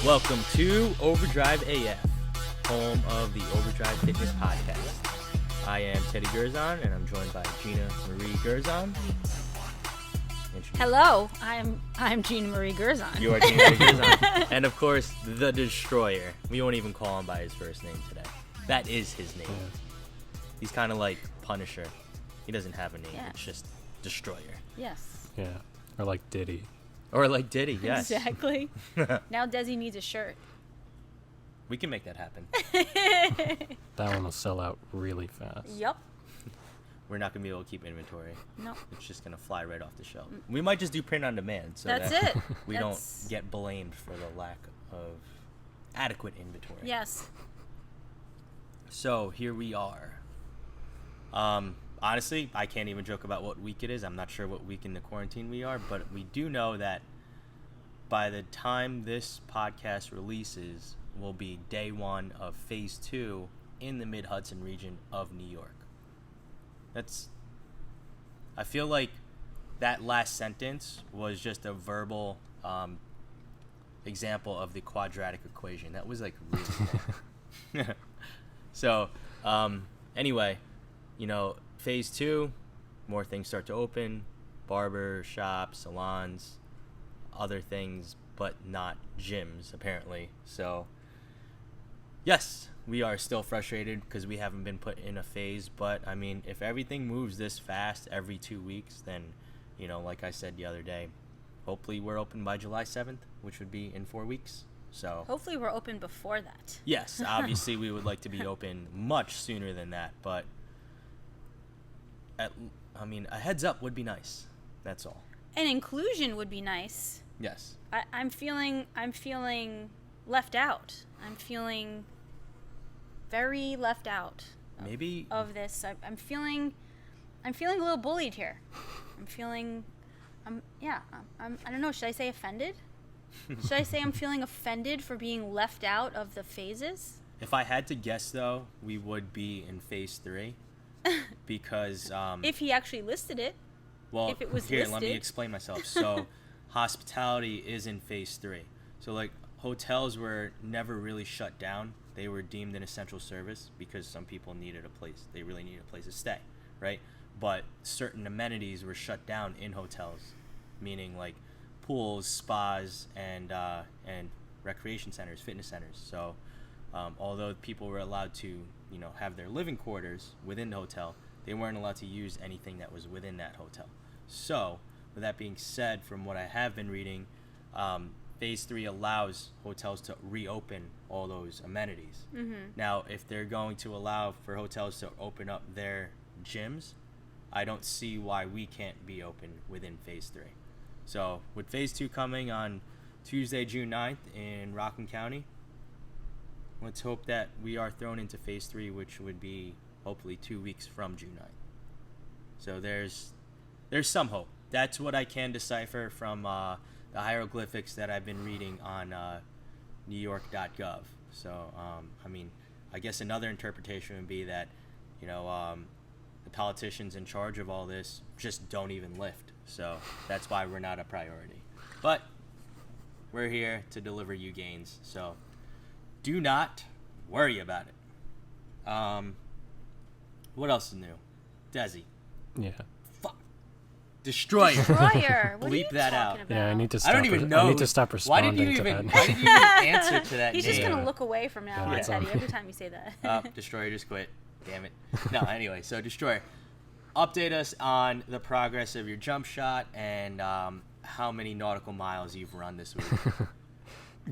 Welcome to Overdrive AF, home of the Overdrive Fitness podcast. I am Teddy Gurzon, and I'm joined by Gina Marie Gurzon. Hello, I'm Gina Marie Gurzon. You are Gina Marie Gurzon. And of course, the Destroyer. We won't even call him by his first name today. That is his name. He's kind of like Punisher. He doesn't have a name. Yes. It's just Destroyer. Yes. Yeah, or like Diddy. Or like Diddy, yes. Exactly. Now Desi needs a shirt. We can make that happen. That one will sell out really fast. Yup. We're not going to be able to keep inventory. No. It's just going to fly right off the shelf. We might just do print on demand so That's that it. we don't get blamed for the lack of adequate inventory. Yes. So here we are. Honestly, I can't even joke about what week it is. I'm not sure what week in the quarantine we are, but we do know that by the time this podcast releases will be day one of phase 2 in the Mid-Hudson region of New York. I feel like that last sentence was just a verbal example of the quadratic equation. That was like really long. So, anyway, phase 2, more things start to open, barber shops, salons, other things, but not gyms, apparently. So, yes, we are still frustrated because we haven't been put in a phase, but, I mean, if everything moves this fast every 2 weeks, then, like I said the other day, hopefully we're open by July 7th, which would be in 4 weeks. So hopefully we're open before that. Yes, obviously we would like to be open much sooner than that, but a heads up would be nice. That's all. And inclusion would be nice. Yes. I'm feeling left out. I'm feeling very left out. Maybe of this. I'm feeling a little bullied here. I don't know. Should I say offended? Should I say I'm feeling offended for being left out of the phases? If I had to guess, though, we would be in phase 3 because if he actually listed it. Well, if it was here, listed. let me explain myself. So, hospitality is in phase 3. So, like, hotels were never really shut down. They were deemed an essential service because some people needed a place. They really needed a place to stay, right? But certain amenities were shut down in hotels, meaning like pools, spas, and recreation centers, fitness centers. So, although people were allowed to, have their living quarters within the hotel, they weren't allowed to use anything that was within that hotel. So, with that being said, from what I have been reading, phase 3 allows hotels to reopen all those amenities. Mm-hmm. Now, if they're going to allow for hotels to open up their gyms, I don't see why we can't be open within phase 3. So, with phase 2 coming on Tuesday, June 9th in Rockland County, let's hope that we are thrown into phase 3, which would be hopefully 2 weeks from June 9th. So there's some hope. That's what I can decipher from the hieroglyphics that I've been reading on newyork.gov. So, I guess another interpretation would be that, the politicians in charge of all this just don't even lift. So that's why we're not a priority. But we're here to deliver you gains. So do not worry about it. What else is new? Desi. Yeah. Fuck. Destroyer. Destroyer. What Bleep are you that out. talking about? Yeah, I need to stop. I don't even know. I need to stop Why responding did you to even that. answer to that He's name? just gonna look away from now on, Yeah. Teddy, every time you say that. Destroyer just quit. Damn it. No, anyway, so Destroyer, update us on the progress of your jump shot and how many nautical miles you've run this week.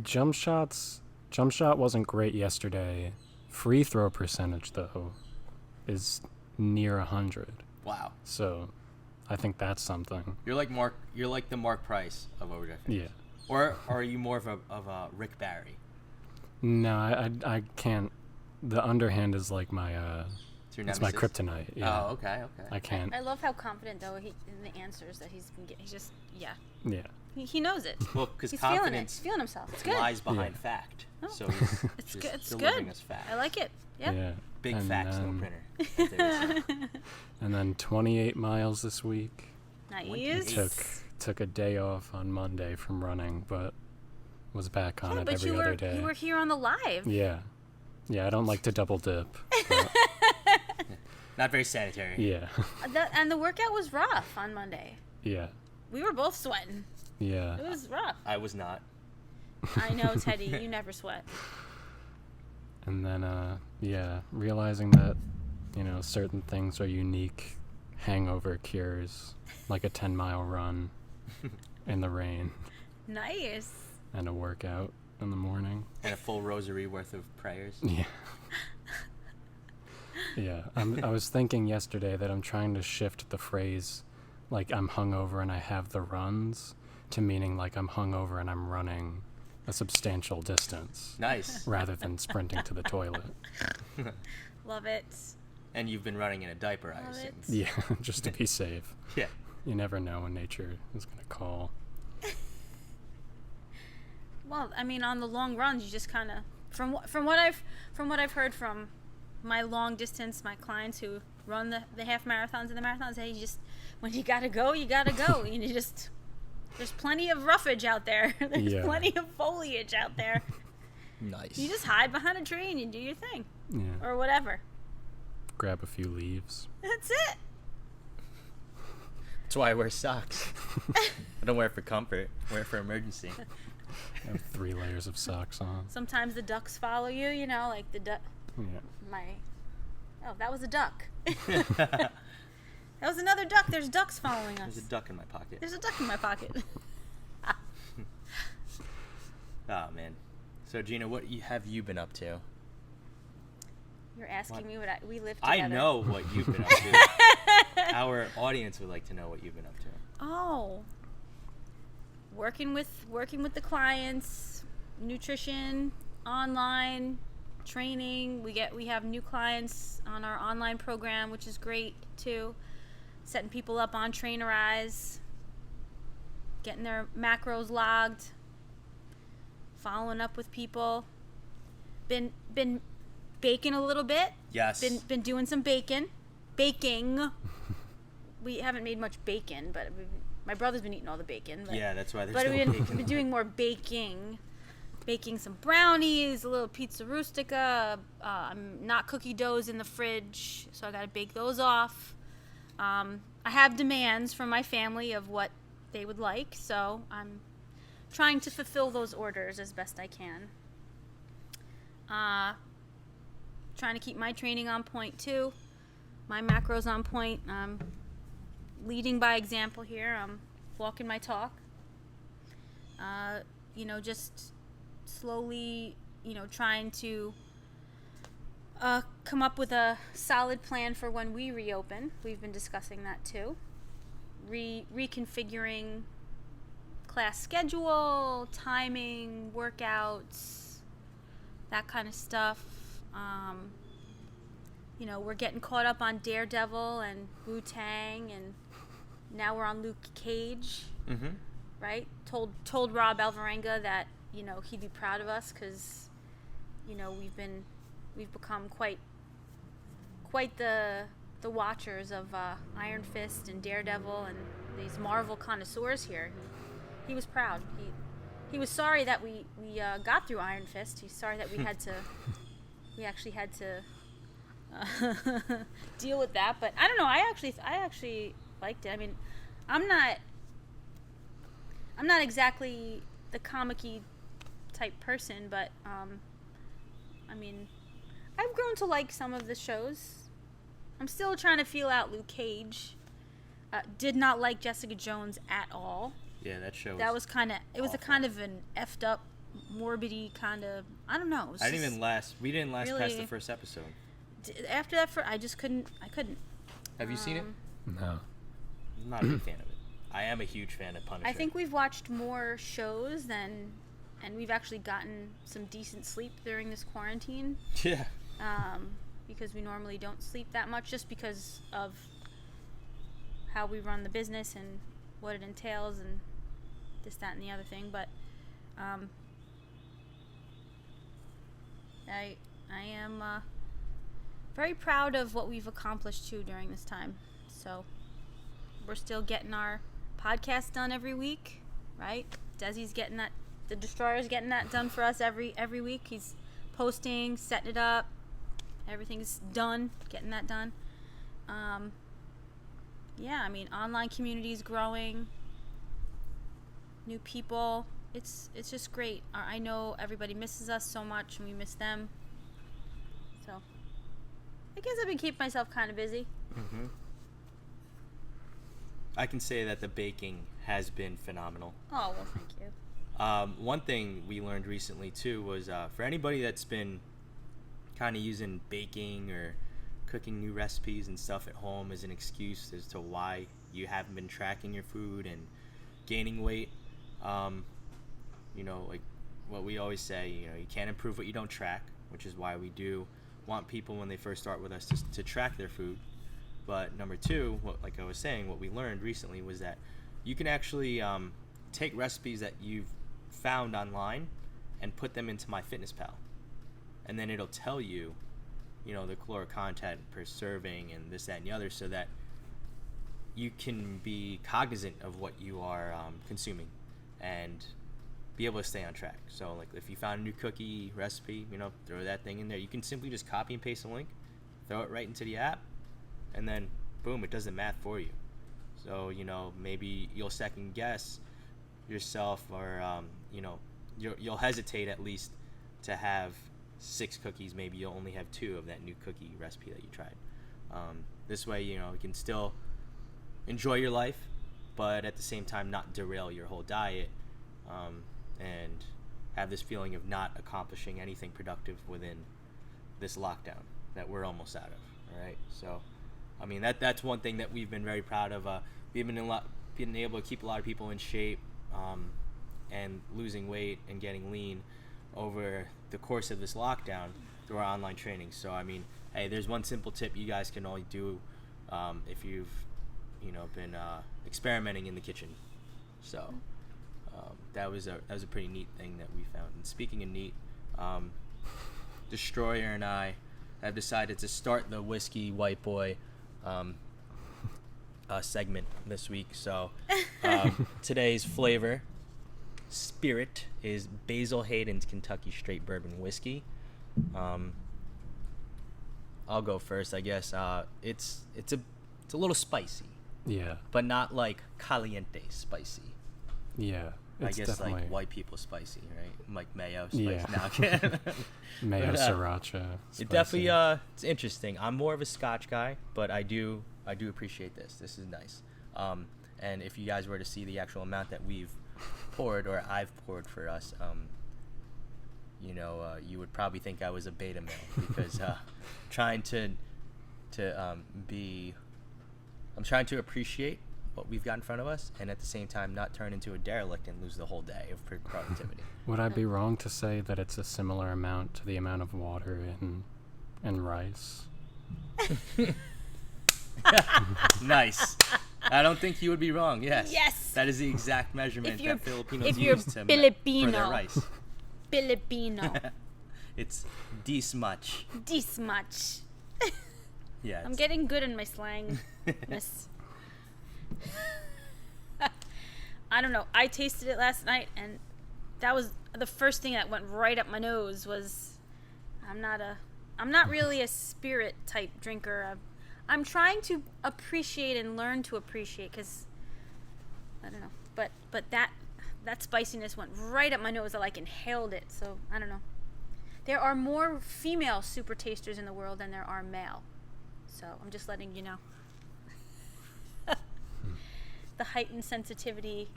Jump shot wasn't great yesterday. Free throw percentage though is near 100. Wow. So I think that's something. You're like the Mark Price of Overdrive Fitness. Yeah. Or are you more of a Rick Barry? No, I can't. The underhand is like my it's my kryptonite. Yeah. Oh, okay. I can't. I love how confident though in the answers that he's been getting. He's just Yeah. He knows it. Well, because He's feeling it. confidence He's feeling himself. It's good. lies behind Yeah. fact. Oh. So he's It's just good. It's delivering good. us fact. I like it. Yep. Yeah. Big And facts, no then- printer. as they would say. And then 28 miles this week. Nice. Took a day off on Monday from running, but was back on Yeah, it but every other day. you were here on the live. Yeah. Yeah, I don't like to double dip. Not very sanitary. Yeah. And the workout was rough on Monday. Yeah. We were both sweating. Yeah. It was rough. I was not. I know, Teddy. You never sweat. And then, realizing that, certain things are unique hangover cures, like a 10-mile run in the rain. Nice. And a workout in the morning. And a full rosary worth of prayers. Yeah. Yeah. I was thinking yesterday that I'm trying to shift the phrase, like I'm hungover and I have the runs, to meaning like I'm hungover and I'm running a substantial distance. Nice. Rather than sprinting to the toilet. Love it. And you've been running in a diaper, I Love assume. it. Yeah, just to be safe. Yeah. You never know when nature is going to call. Well, I mean, on the long runs, you just kind of, from what I've heard from my long distance, my clients who run the half marathons and the marathons, hey, you just, when you gotta go, you gotta go. You just, there's plenty of roughage out there. There's plenty of foliage out there. Nice. You just hide behind a tree and you do your thing. Yeah. Or whatever. Grab a few leaves. That's it. That's why I wear socks. I don't wear it for comfort. I wear it for emergency. I have 3 layers of socks on. Sometimes the ducks follow you, like the duck. Yeah. Oh, that was a duck. That was another duck. There's ducks following us. There's a duck in my pocket. There's a duck in my pocket. Oh, man. So, Gina, what have you been up to? You're asking me what we live together. I know what you've been up to. Our audience would like to know what you've been up to. Oh. Working with the clients, nutrition, online, training. We have new clients on our online program, which is great too. Setting people up on Trainerize, getting their macros logged, following up with people. Been baking a little bit. Yes. Been doing some baking. We haven't made much bacon, but my brother's been eating all the bacon. But, yeah, that's why there's but no bacon. we've been doing more baking. Baking some brownies, a little pizza rustica. Not cookie doughs in the fridge, so I got to bake those off. I have demands from my family of what they would like, so I'm trying to fulfill those orders as best I can. Trying to keep my training on point too, my macros on point. Leading by example here. I'm walking my talk. Just slowly, trying to come up with a solid plan for when we reopen. We've been discussing that too. Reconfiguring class schedule, timing, workouts, that kind of stuff. We're getting caught up on Daredevil and Wu-Tang, and now we're on Luke Cage. Mm-hmm. Right? Told Rob Alvarenga that he'd be proud of us because we've become quite the watchers of Iron Fist and Daredevil and these Marvel connoisseurs here. He was proud. He was sorry that we got through Iron Fist. He's sorry that we actually had to deal with that. But I don't know. I actually liked it. I mean, I'm not exactly the comic-y type person, but I've grown to like some of the shows. I'm still trying to feel out Luke Cage. Did not like Jessica Jones at all. Yeah, that show. That was kind of. It was awful. a kind of an effed up, morbidy kind of. I don't know. We didn't last really, past the first episode. After that, I just couldn't. I couldn't. Have you seen it? No. I'm not a big fan of it. I am a huge fan of Punisher. I think we've watched more shows and we've actually gotten some decent sleep during this quarantine. Yeah. Because we normally don't sleep that much, just because of how we run the business and what it entails and this, that, and the other thing. But I am very proud of what we've accomplished too during this time. So we're still getting our podcast done every week, right? Desi's getting that The Destroyer's getting that done for us every week. He's posting, setting it up. Everything's done, getting that done. Yeah, I mean, online community's growing. New people. It's just great. I know everybody misses us so much, and we miss them. So, I guess I've been keeping myself kind of busy. Mm-hmm. I can say that the baking has been phenomenal. Oh, well, thank you. One thing we learned recently, too, was for anybody that's been kind of using baking or cooking new recipes and stuff at home as an excuse as to why you haven't been tracking your food and gaining weight, you know, like what we always say, you know, you can't improve what you don't track, which is why we do want people when they first start with us to track their food. But number two, like I was saying, what we learned recently was that you can actually take recipes that you've found online and put them into MyFitnessPal, and then it'll tell you, you know, the caloric content per serving and this, that, and the other, so that you can be cognizant of what you are consuming and be able to stay on track. So, like, if you found a new cookie recipe, you know, throw that thing in there. You can simply just copy and paste the link, throw it right into the app, and then boom, it does the math for you. So, you know, maybe you'll second guess yourself, or you know, you'll hesitate at least to have 6 cookies. Maybe you'll only have 2 of that new cookie recipe that you tried. This way, you know, you can still enjoy your life, but at the same time not derail your whole diet, and have this feeling of not accomplishing anything productive within this lockdown that we're almost out of. All right, so I mean, that's one thing that we've been very proud of. We've been able to keep a lot of people in shape, and losing weight and getting lean over the course of this lockdown through our online training. So I mean, hey, there's one simple tip you guys can only do if you've, you know, been experimenting in the kitchen. So that was a pretty neat thing that we found. And speaking of neat, Destroyer and I have decided to start the Whiskey White Boy segment this week. So today's flavor spirit is Basil Hayden's Kentucky Straight Bourbon Whiskey. I'll go first, I guess. It's a little spicy. Yeah. But not like caliente spicy. Yeah. I guess definitely like white people spicy, right? Like mayo spicy. Yeah. No, mayo but, sriracha. it definitely it's interesting. I'm more of a Scotch guy, but I do appreciate this. This is nice. And if you guys were to see the actual amount that we've poured, or I've poured for us, you know, you would probably think I was a beta male, because trying to I'm trying to appreciate what we've got in front of us, and at the same time not turn into a derelict and lose the whole day of productivity. Would I be wrong to say that it's a similar amount to the amount of water in rice? Nice. I don't think you would be wrong. Yes. Yes. That is the exact measurement that Filipinos if you're use for their Filipino. rice. Filipino. It's this much. This much. Yeah. I'm getting good in my slang. I don't know. I tasted it last night, and that was the first thing that went right up my nose. Was I'm not really a spirit type drinker. I'm trying to appreciate and learn to appreciate, because I don't know. But that spiciness went right up my nose. I like inhaled it. So I don't know. There are more female super tasters in the world than there are male. So I'm just letting you know. The heightened sensitivity,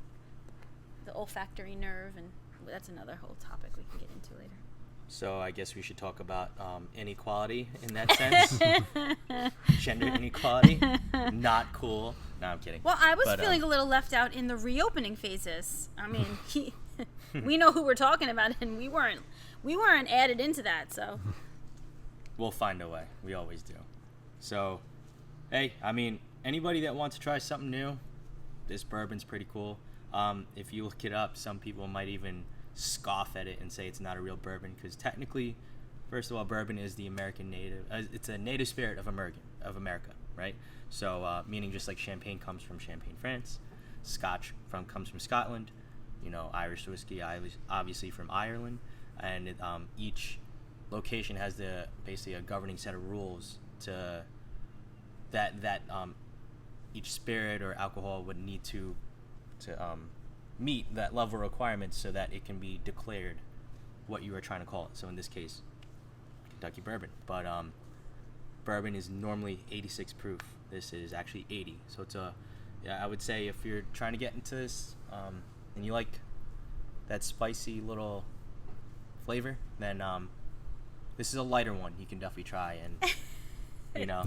the olfactory nerve, and that's another whole topic we can get into later. So I guess we should talk about inequality in that sense. Gender inequality. Not cool. No, I'm kidding. Well, I was feeling a little left out in the reopening phases. I mean, we know who we're talking about, and we weren't added into that, so. We'll find a way. We always do. So, hey, I mean, anybody that wants to try something new, this bourbon's pretty cool. If you look it up, some people might even scoff at it and say it's not a real bourbon, because technically, first of all, bourbon is the American native. It's a native spirit of America, right? So, meaning just like champagne comes from Champagne, France, Scotch comes from Scotland, Irish whiskey, obviously from Ireland, and each location has basically a governing set of rules to that each spirit or alcohol would need to meet that level of requirements so that it can be declared what you are trying to call it. So in this case, Kentucky bourbon, but bourbon is normally 86 proof. This is actually 80. So it's I would say if you're trying to get into this and you like that spicy little flavor, then this is a lighter one you can definitely try and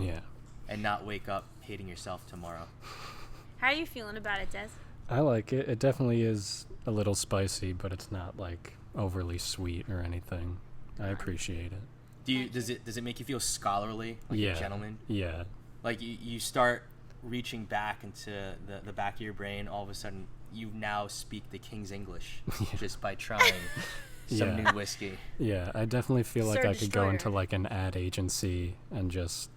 Yeah. and not wake up hating yourself tomorrow. How are you feeling about it, Des? I like it. It definitely is a little spicy, but it's not like overly sweet or anything. I appreciate it. Does it make you feel scholarly, like Yeah. a gentleman? Yeah. Like you start reaching back into the back of your brain, all of a sudden you now speak the King's English just by trying some new whiskey. Yeah, I definitely feel like Sir I could go Destroyer. into like an ad agency and just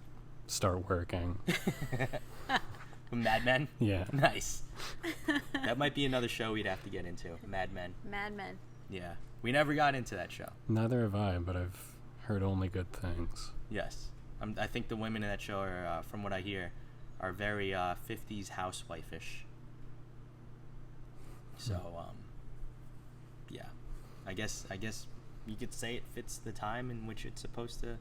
start working. Mad Men? Yeah. Nice. That might be another show we'd have to get into. Mad Men. Mad Men. Yeah. We never got into that show. Neither have I, but I've heard only good things. Yes. I think the women in that show are, from what I hear, are very 50s housewife-ish. So, yeah. I guess you could say it fits the time in which it's supposed to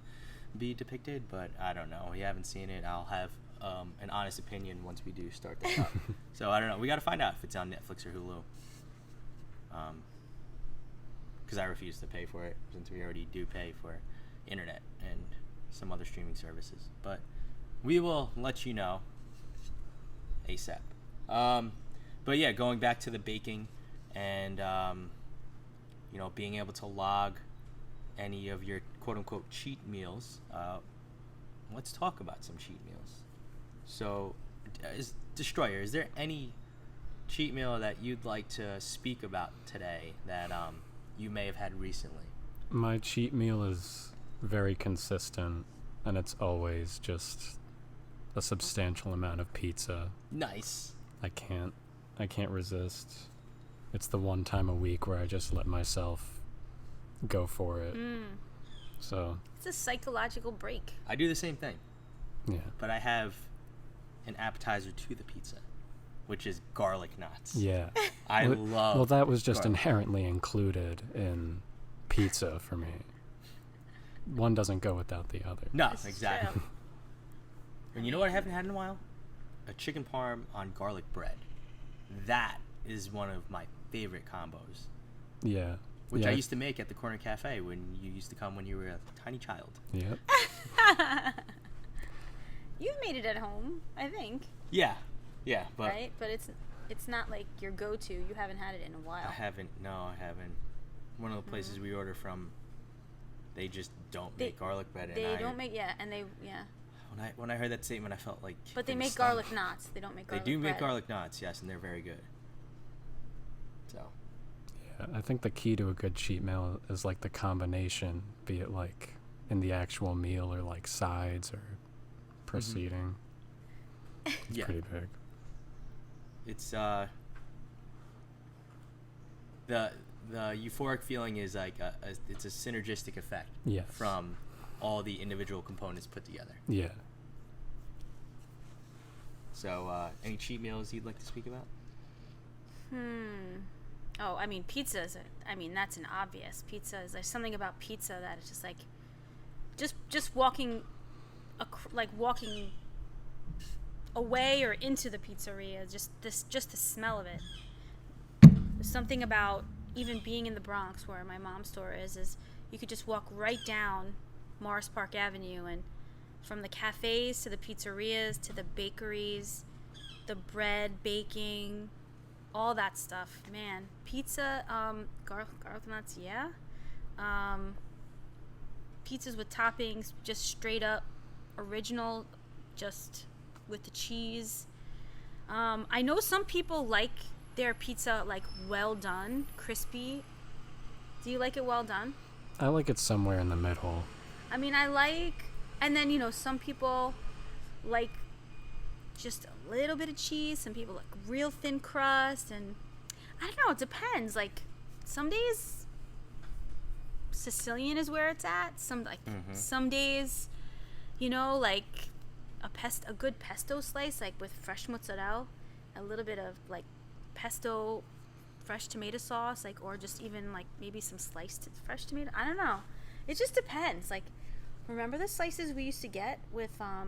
be depicted, but I don't know. We haven't seen it. I'll have an honest opinion once we do start that up. So I don't know. We got to find out if it's on Netflix or Hulu. Because I refuse to pay for it, since we already do pay for internet and some other streaming services. But we will let you know ASAP. But yeah, going back to the baking and being able to log any of your quote-unquote cheat meals, let's talk about some cheat meals. So, Destroyer, is there any cheat meal that you'd like to speak about today that you may have had recently? My cheat meal is very consistent, and it's always just a substantial amount of pizza. Nice. I can't resist. It's the one time a week where I just let myself go for it. So It's a psychological break. I do the same thing, yeah. but I have an appetizer to the pizza, which is garlic knots. Yeah. I Well, love. Well, that was just garlic. inherently included in pizza for me. One doesn't go without the other. No, This is exactly. true. And you know what I haven't had in a while? A chicken parm on garlic bread. That is one of my favorite combos, Yeah. which yeah. I used to make at the corner cafe when you used to come when you were a tiny child. Yep. You've made it at home, I think, Yeah, but right? But it's not like your go-to. You haven't had it in a while. I haven't. No, I haven't. One of the places we order from, they just don't They- make garlic bread. They and don't make and they When I heard that statement, I felt like. but they in the make stomach. garlic knots. They don't make They garlic do make bread. garlic knots, yes, and they're very good. So. Yeah. I think the key to a good cheat meal is like the combination, be it like in the actual meal or like sides or proceeding. It's Yeah. pretty big. It's the euphoric feeling is like it's a synergistic effect Yes. from all the individual components put together. Yeah. So any cheat meals you'd like to speak about? Oh, I mean, pizza is that's an obvious. Pizza is, there's something about pizza that is just like, just walking, walking away or into the pizzeria, just the smell of it. There's something about even being in the Bronx where my mom's store is you could just walk right down Morris Park Avenue, and from the cafes to the pizzerias to the bakeries, the bread baking, all that stuff, man. Pizza, garlic nuts, yeah. Pizzas with toppings, just straight up original, just with the cheese. I know some people like their pizza like well done, crispy. Do you like it well done? I like it somewhere in the middle. I mean, and then, some people like just a little bit of cheese. Some people like real thin crust. And I don't know. It depends. Like, some days Sicilian is where it's at. Some days, you know, like a good pesto slice, like with fresh mozzarella, a little bit of like pesto, fresh tomato sauce, like, or just even like maybe some sliced fresh tomato. I don't know. It just depends. Like, remember the slices we used to get with I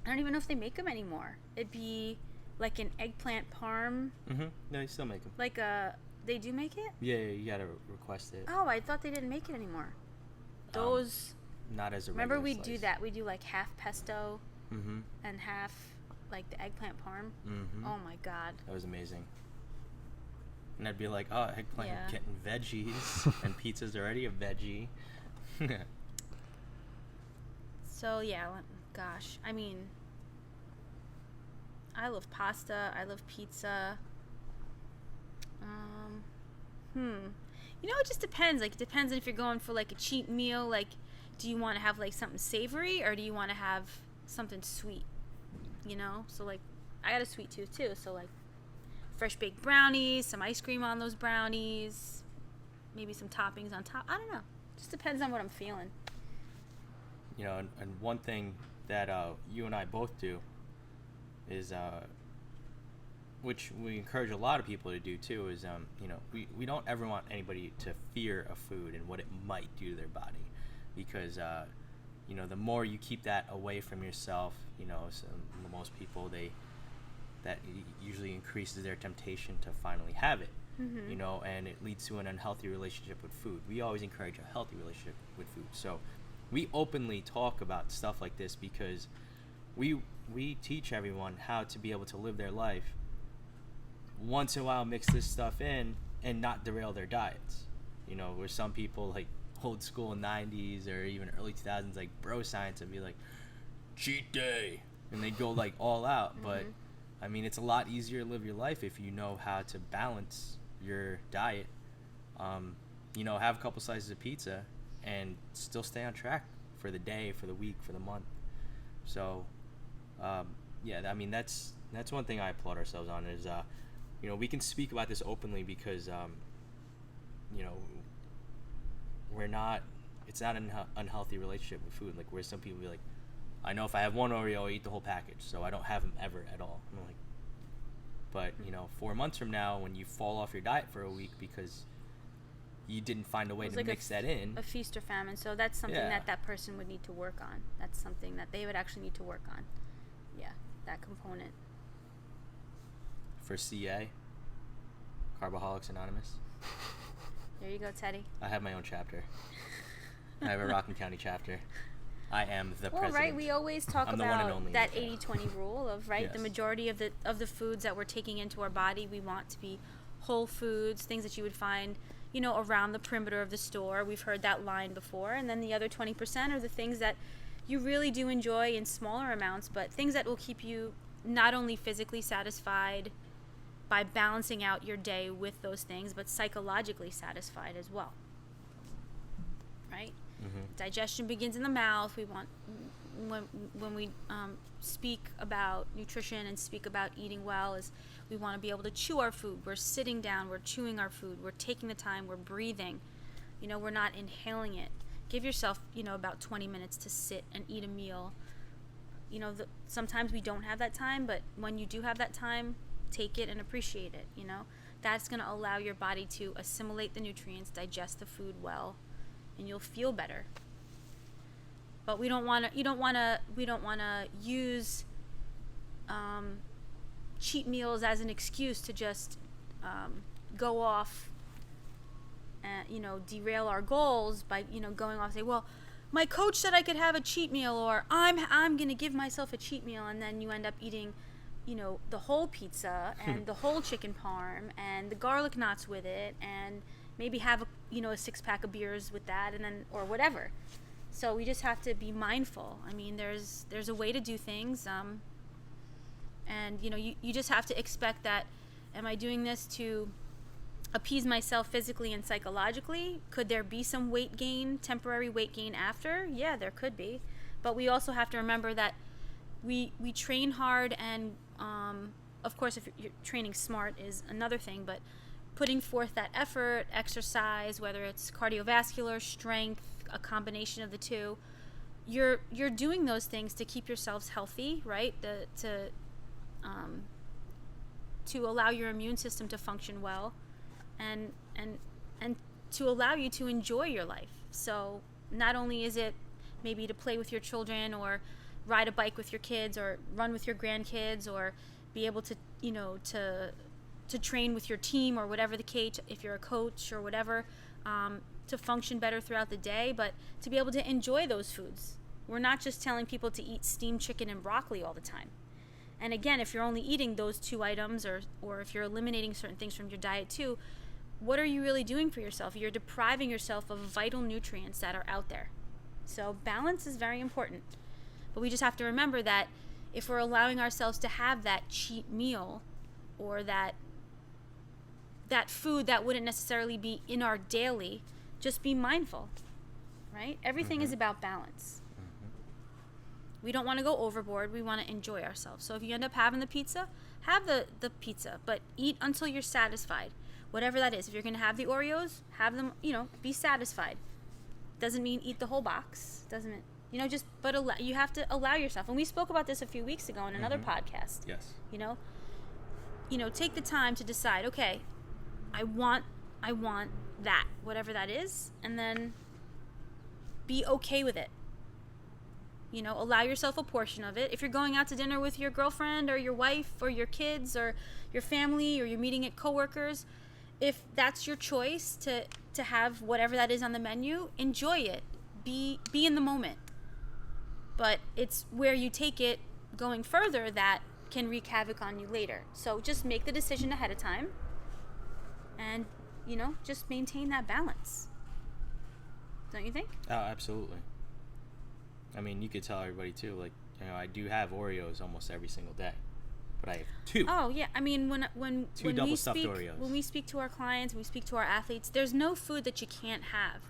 don't even know if they make them anymore. It'd be like an eggplant parm. Mm-hmm. No, they still make them. Like they do make it? Yeah, you gotta request it. Oh, I thought they didn't make it anymore. Those. Not as a Remember regular we slice. do that. We do like half pesto Mm-hmm. and half like the eggplant parm. Mm-hmm. Oh my god. That was amazing. And I'd be like, oh, eggplant, Yeah. getting veggies, and pizza's already a veggie. So yeah, gosh. I mean, I love pasta. I love pizza. You know, it just depends. Like, it depends if you're going for like a cheap meal. Like, do you want to have like something savory or do you want to have something sweet? You know, so like, I got a sweet tooth too. So like, fresh baked brownies, some ice cream on those brownies, maybe some toppings on top. I don't know. Just depends on what I'm feeling. You know, and one thing that you and I both do is, which we encourage a lot of people to do too, is, you know, we don't ever want anybody to fear a food and what it might do to their body, because, you know, the more you keep that away from yourself, you know, so most people, that usually increases their temptation to finally have it. Mm-hmm. You know, and it leads to an unhealthy relationship with food. We always encourage a healthy relationship with food. So we openly talk about stuff like this because we teach everyone how to be able to live their life. Once in a while, mix this stuff in and not derail their diets. You know, where some people, like old school 90s or even early 2000s, like bro science, would be like, cheat day, and they'd go like all out. Mm-hmm. But I mean, it's a lot easier to live your life if you know how to balance your diet. You know, have a couple slices of pizza and still stay on track for the day, for the week, for the month. So, yeah, I mean, that's one thing I applaud ourselves on is, you know, we can speak about this openly because, you know, it's not an unhealthy relationship with food. Like, where some people be like, I know if I have one Oreo, I eat the whole package, so I don't have them ever at all. I'm like, but, you know, 4 months from now, when you fall off your diet for a week because you didn't find a way to like mix that in. A feast or famine. So that's something Yeah. that person would need to work on. That's something that they would actually need to work on. Yeah, that component. For CA, Carboholics Anonymous, There you go, Teddy. I have my own chapter. I have a Rockland County chapter. I am the Well, president. right, we always talk I'm the one and about only. that 80-20 rule of, right, the Yes. majority of the foods that we're taking into our body, we want to be whole foods, things that you would find, you know, around the perimeter of the store. We've heard that line before. And then the other 20% are the things that you really do enjoy in smaller amounts, but things that will keep you not only physically satisfied by balancing out your day with those things, but psychologically satisfied as well. Right? Mm-hmm. Digestion begins in the mouth. We want, when we speak about nutrition and speak about eating well, is we want to be able to chew our food. We're sitting down, we're chewing our food, we're taking the time, we're breathing. You know, we're not inhaling it. Give yourself, you know, about 20 minutes to sit and eat a meal. You know, sometimes we don't have that time, but when you do have that time, take it and appreciate it, you know. That's going to allow your body to assimilate the nutrients, digest the food well, and you'll feel better. But we don't want to use cheat meals as an excuse to just go off and, you know, derail our goals by, you know, going off and say, well, my coach said I could have a cheat meal, or I'm going to give myself a cheat meal, and then you end up eating, you know, the whole pizza and the whole chicken parm and the garlic knots with it, and maybe have a 6-pack of beers with that, and then, or whatever. So we just have to be mindful. I mean, there's a way to do things, and you know, you just have to expect that. Am I doing this to appease myself physically and psychologically? Could there be some weight gain, temporary weight gain after? Yeah, there could be. But we also have to remember that we train hard, and of course, if you're training smart is another thing, but putting forth that effort, exercise, whether it's cardiovascular, strength, a combination of the two, you're doing those things to keep yourselves healthy, right? To allow your immune system to function well, and to allow you to enjoy your life. So not only is it maybe to play with your children, or ride a bike with your kids, or run with your grandkids, or be able to, to train with your team, or whatever the case, if you're a coach or whatever, to function better throughout the day, but to be able to enjoy those foods. We're not just telling people to eat steamed chicken and broccoli all the time. And again, if you're only eating those 2 items, or if you're eliminating certain things from your diet too, what are you really doing for yourself? You're depriving yourself of vital nutrients that are out there. So balance is very important. But we just have to remember that if we're allowing ourselves to have that cheat meal, or that food that wouldn't necessarily be in our daily, just be mindful, right? Everything is about balance. We don't want to go overboard. We want to enjoy ourselves. So if you end up having the pizza, have the pizza, but eat until you're satisfied. Whatever that is. If you're going to have the Oreos, have them, be satisfied. Doesn't mean eat the whole box. Doesn't, but you have to allow yourself. And we spoke about this a few weeks ago in another podcast. Yes. Take the time to decide, okay, I want that, whatever that is, and then be okay with it. Allow yourself a portion of it. If you're going out to dinner with your girlfriend or your wife or your kids or your family, or you're meeting at coworkers, if that's your choice to have whatever that is on the menu, enjoy it. Be in the moment. But it's where you take it going further that can wreak havoc on you later. So just make the decision ahead of time, and just maintain that balance. Don't you think? Oh, absolutely. I mean, you could tell everybody too, like, I do have Oreos almost every single day, but I have 2. Oh yeah, I mean, when double stuffed Oreos. When we speak to our clients, when we speak to our athletes, there's no food that you can't have,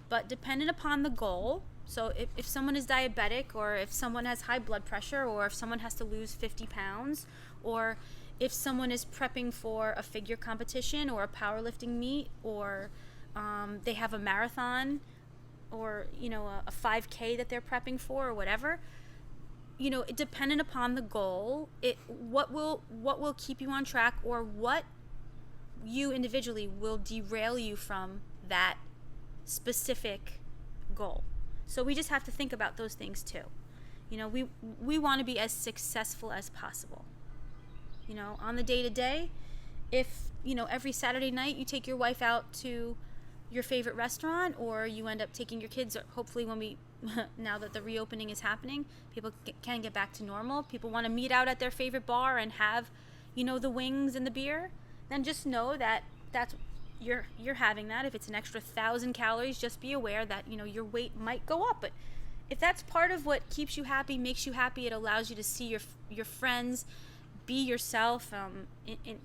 but dependent upon the goal. So if someone is diabetic, or if someone has high blood pressure, or if someone has to lose 50 pounds, or if someone is prepping for a figure competition or a powerlifting meet, or they have a marathon, or a 5K that they're prepping for, or whatever, dependent upon the goal, what will keep you on track, or what you individually will derail you from that specific goal. So we just have to think about those things too. We want to be as successful as possible. On the day-to-day, if every Saturday night you take your wife out to your favorite restaurant, or you end up taking your kids, or hopefully when we now that the reopening is happening, people can get back to normal. People want to meet out at their favorite bar and have the wings and the beer, then just know that that's you're having that. If it's an extra 1,000 calories, just be aware that your weight might go up. But if that's part of what keeps you happy, makes you happy, it allows you to see your friends, be yourself,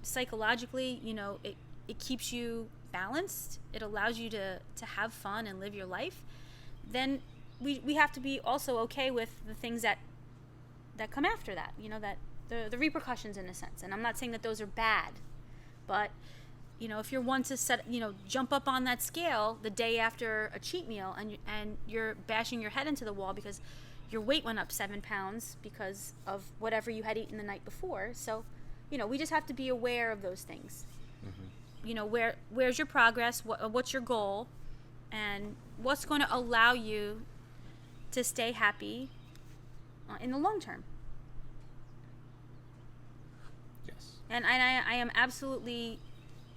psychologically, it keeps you balanced, it allows you to have fun and live your life, then we have to be also okay with the things that come after that, that the repercussions, in a sense. And I'm not saying that those are bad, but if you're one to jump up on that scale the day after a cheat meal, and you're bashing your head into the wall because your weight went up 7 pounds because of whatever you had eaten the night before. So we just have to be aware of those things. Where's your progress, what's your goal, and what's going to allow you to stay happy in the long term. Yes. And I am absolutely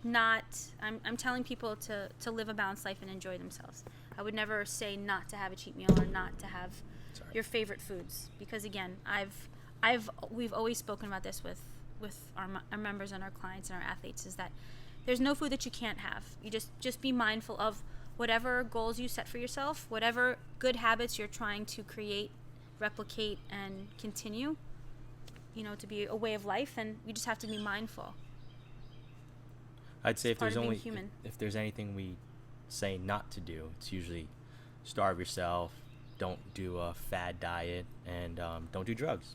not, I'm telling people to live a balanced life and enjoy themselves. I would never say not to have a cheat meal or not to have your favorite foods, because again, we've always spoken about this with our members and our clients and our athletes, is that there's no food that you can't have. You just be mindful of whatever goals you set for yourself, whatever good habits you're trying to create, replicate, and continue, to be a way of life, and you just have to be mindful. I'd say if there's anything we say not to do, it's usually starve yourself, don't do a fad diet, and don't do drugs.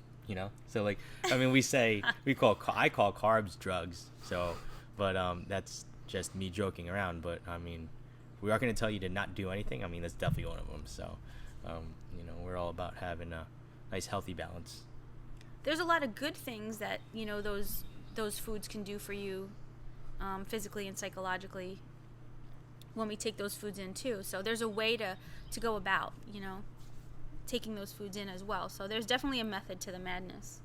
So like, I mean, I call carbs drugs. So, but that's just me joking around, but I mean, we are going to tell you to not do anything. I mean, that's definitely one of them. So, you know, we're all about having a nice, healthy balance. There's a lot of good things that, you know, those foods can do for you, physically and psychologically, when we take those foods in too. So there's a way to go about, you know, taking those foods in as well. So there's definitely a method to the madness.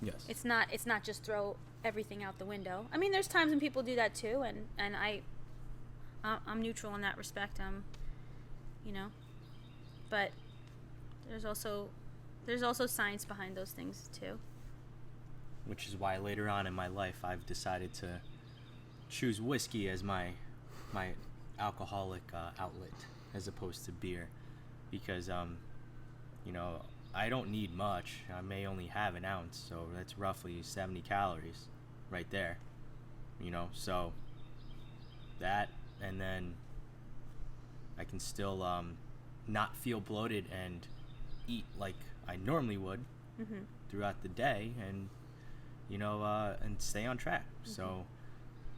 Yes. It's not just throw everything out the window. I mean, there's times when people do that too, and I'm neutral in that respect. You know, but there's also science behind those things too. Which is why later on in my life I've decided to choose whiskey as my alcoholic outlet as opposed to beer, because you know, I don't need much. I may only have an ounce, so that's roughly 70 calories right there, you know, so that, and then I can still not feel bloated and eat like I normally would throughout the day, and you know, and stay on track. So,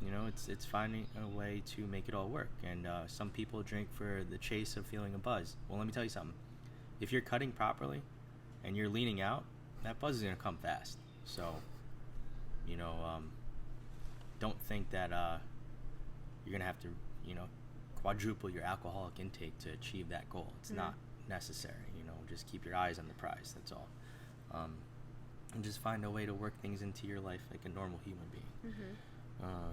you know, it's finding a way to make it all work. And some people drink for the chase of feeling a buzz. Well, let me tell you something. If you're cutting properly and you're leaning out, that buzz is going to come fast. So, you know, don't think that you're going to have to, you know, quadruple your alcoholic intake to achieve that goal. It's not necessary. You know, just keep your eyes on the prize. That's all. And just find a way to work things into your life like a normal human being.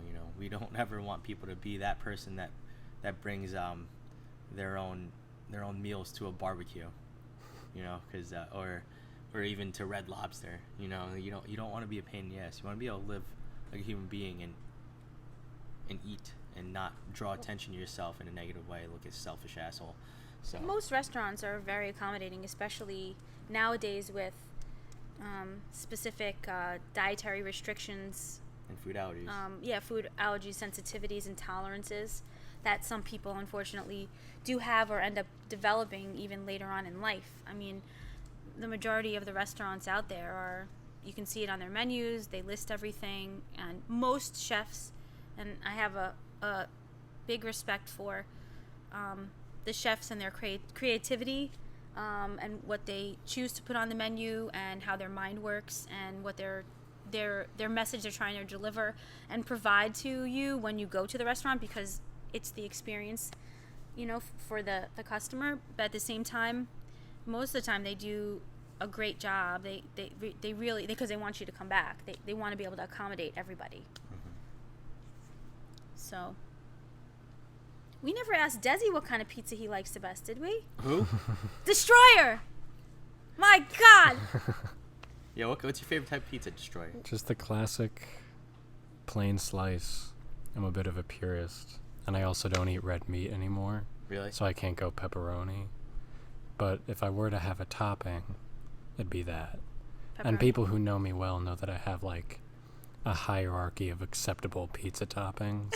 You know, we don't ever want people to be that person that brings their own meals to a barbecue, you know, because or even to Red Lobster. You know, you don't want to be a pain in the ass. You want to be able to live like a human being and eat and not draw attention to yourself in a negative way. Look at selfish asshole. So most restaurants are very accommodating, especially nowadays with specific dietary restrictions and food allergies. Food allergies, sensitivities, and tolerances that some people unfortunately do have or end up developing even later on in life. I mean, the majority of the restaurants out there are, you can see it on their menus, they list everything, and most chefs, and I have a big respect for the chefs and their creativity, and what they choose to put on the menu and how their mind works and what their message they're trying to deliver and provide to you when you go to the restaurant, because it's the experience, you know, for the customer. But at the same time, most of the time they do a great job. They really, because they want you to come back. They want to be able to accommodate everybody. So we never asked Desi what kind of pizza he likes the best, did we? Who? Destroyer! My God! Yeah, what's your favorite type of pizza, Destroyer? Just the classic plain slice. I'm a bit of a purist. And I also don't eat red meat anymore. Really? So I can't go pepperoni. But if I were to have a topping, it'd be that. Pepperoni. And people who know me well know that I have, like, a hierarchy of acceptable pizza toppings.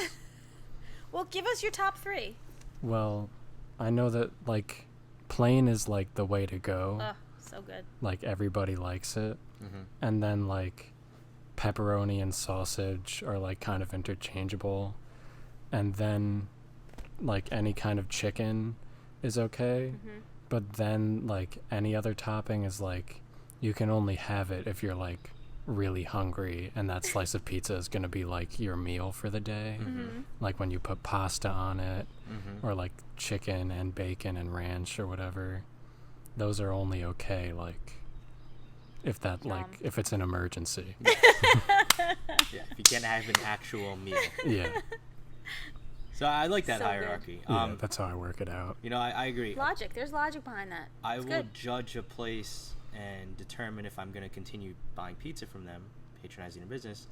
Well, give us your top 3. Well, I know that, like, plain is, like, the way to go. Oh, so good. Like, everybody likes it. And then, like, pepperoni and sausage are, like, kind of interchangeable. And then, like, any kind of chicken is okay. But then, like, any other topping is, like, you can only have it if you're, like, really hungry, and that slice of pizza is going to be, like, your meal for the day. Like, when you put pasta on it, or, like, chicken and bacon and ranch or whatever. Those are only okay, like, if that, like, if it's an emergency. Yeah, if you can't have an actual meal. Yeah. So I like that So hierarchy. Yeah, that's how I work it out. You know, I agree. Logic. There's logic behind that. I It's will good. judge a place and determine if I'm going to continue buying pizza from them, patronizing their business,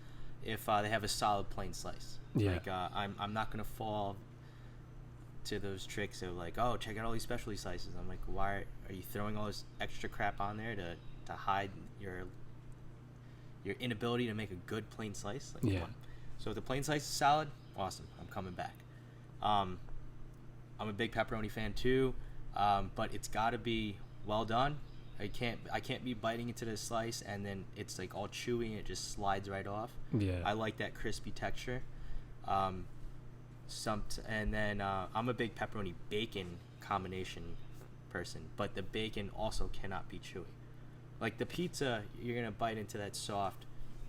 if they have a solid plain slice. Yeah. Like, I'm not going to fall to those tricks of, like, oh, check out all these specialty slices. I'm like, why are you throwing all this extra crap on there to hide your inability to make a good plain slice? Like, Yeah. come on. So if the plain slice is solid, awesome. I'm coming back. I'm a big pepperoni fan too, but it's got to be well done. I can't be biting into the slice and then it's like all chewy and it just slides right off. Yeah. I like that crispy texture. And then I'm a big pepperoni bacon combination person, but the bacon also cannot be chewy. Like the pizza, you're gonna bite into that soft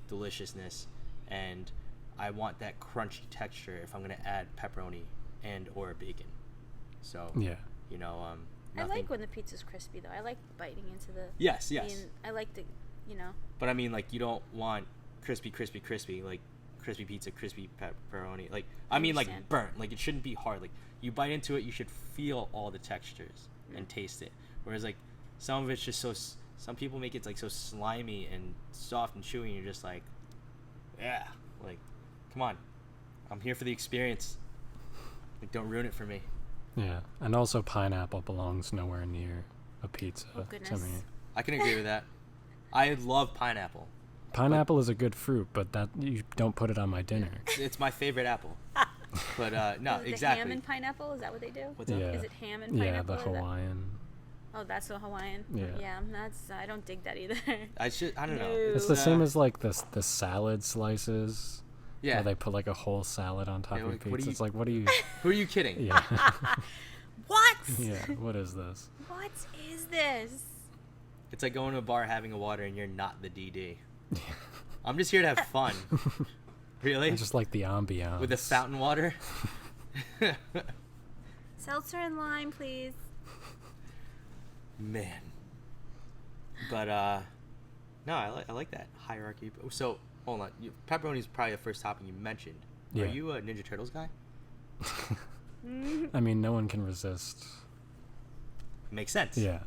deliciousness, and I want that crunchy texture if I'm gonna add pepperoni and or bacon. So Yeah. you know, I like when the pizza's crispy though. I like biting into the. Yes. I like the, you know. But I mean, like, you don't want crispy, like crispy pizza, crispy pepperoni. Like, I mean, like understand. burnt. Like, it shouldn't be hard. Like, you bite into it, you should feel all the textures and taste it. Whereas, like, some of it's just so. Some people make it like so slimy and soft and chewy, and you're just like, yeah, like, come on, I'm here for the experience. Like, don't ruin it for me. Yeah, and also pineapple belongs nowhere near a pizza Oh, to goodness. me. I can agree with that. I love pineapple. Pineapple is a good fruit, but that you don't put it on my dinner. It's my favorite apple. But no, Is it exactly. ham and pineapple? Is that what they do? What's up? Yeah. Is it ham and Yeah, pineapple? the or is that- Hawaiian. Oh, that's the Hawaiian. Yeah. That's I don't dig that either. I don't know. No. It's the same as like the salad slices. Yeah. Where they put like a whole salad on top Yeah, of like, your what do pizza. you- It's like, what are you? Who are you kidding? Yeah. What? Yeah. What is this? What is this? It's like going to a bar having a water and you're not the DD. I'm just here to have fun. Really? I just like the ambiance. With the fountain water? Seltzer and lime, please. Man. But no, I like that hierarchy. So hold on, pepperoni is probably the first topping you mentioned. Yeah. Are you a Ninja Turtles guy? I mean, no one can resist. Makes sense. Yeah.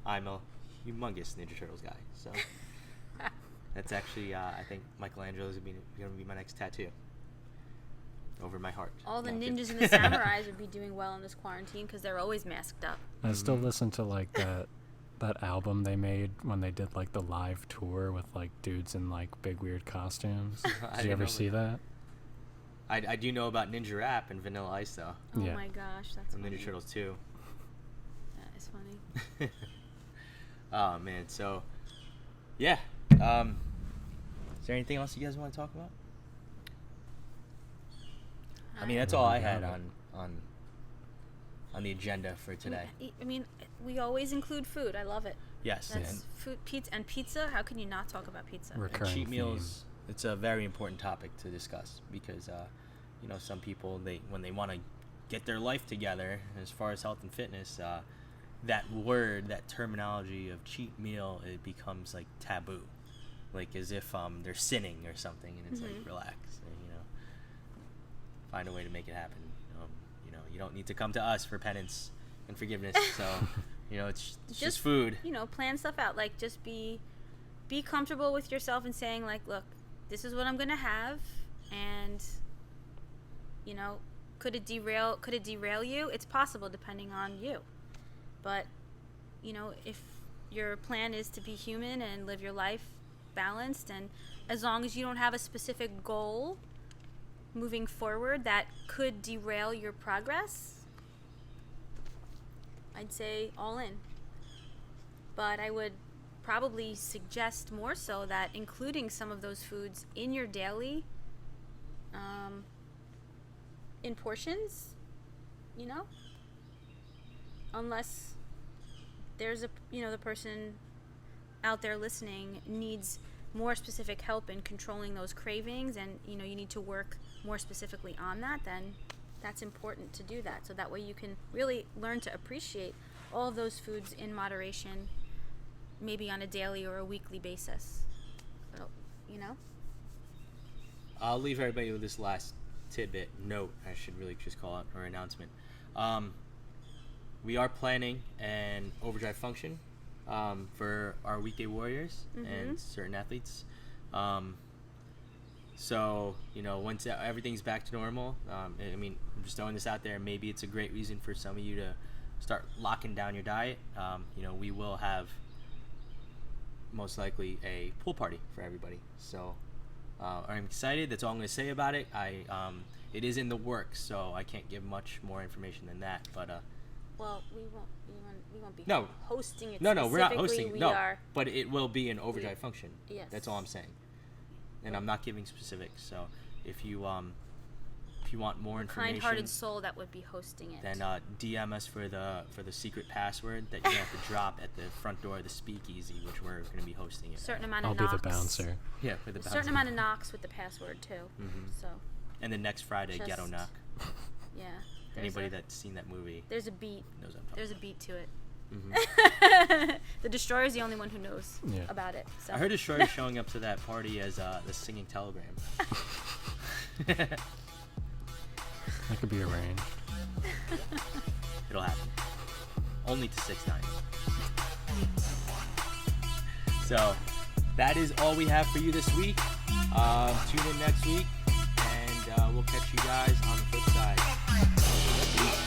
I'm a humongous Ninja Turtles guy, so that's actually I think Michelangelo's gonna be my next tattoo over my heart. All the No, ninjas kidding. and the samurais would be doing well in this quarantine because they're always masked up. I still listen to like that album they made when they did like the live tour with like dudes in like big weird costumes. I Did you didn't ever know see that. that? I do know about Ninja Rap and Vanilla Ice though, Oh Yeah. my gosh, that's from funny. Ninja Turtles 2. That is funny. Oh man, so yeah. Is there anything else you guys want to talk about? I mean, that's all I had on the agenda for today. I mean, we always include food. I love it. Yes, That's and food, pizza, and pizza. How can you not talk about pizza? Recurring cheat theme. meals. It's a very important topic to discuss because you know, some people when they want to get their life together as far as health and fitness, that word, that terminology of cheat meal, it becomes like taboo, like as if they're sinning or something, and it's like relax, and, you know, find a way to make it happen. You know, you don't need to come to us for penance and forgiveness. So, you know, it's just food. You know, plan stuff out. Like, just be comfortable with yourself and saying, like, look, this is what I'm gonna have, and you know, could it derail you? It's possible, depending on you. But you know, if your plan is to be human and live your life balanced, and as long as you don't have a specific goal moving forward that could derail your progress, I'd say all in. But I would probably suggest more so that including some of those foods in your daily, in portions, you know, unless there's the person out there listening needs more specific help in controlling those cravings, and you need to work more specifically on that, then that's important to do that, so that way you can really learn to appreciate all of those foods in moderation, maybe on a daily or a weekly basis. You know? I'll leave everybody with this last tidbit note, I should really just call it, or announcement. We are planning an overdrive function for our weekday warriors and certain athletes. So, once everything's back to normal, I mean, I'm just throwing this out there. Maybe it's a great reason for some of you to start locking down your diet. We will have most likely a pool party for everybody. So I'm excited. That's all I'm going to say about it. It is in the works, so I can't give much more information than that. But well, we won't be hosting it. No, we're not hosting. We No, are. but it will be an overdrive function. Yes. That's all I'm saying. And I'm not giving specifics. So if you if you want more information, kind-hearted soul that would be hosting it. then DM us for the secret password that you have to drop at the front door of the speakeasy, which we're going to be hosting it. Certain amount I'll of be knocks. the bouncer. Yeah, for the A certain amount of knocks with the password too. Mhm. So And then next Friday, Just- Ghetto Knock. yeah. Anybody that's seen that movie There's a beat. knows what I'm talking There's a beat to it. about. The Destroyer's the only one who knows Yeah. about it. So. I heard Destroyer showing up to that party as the singing telegram. That could be arranged. It'll happen. Only to 6ix9ine. So, that is all we have for you this week. Tune in next week, and we'll catch you guys on the flip side.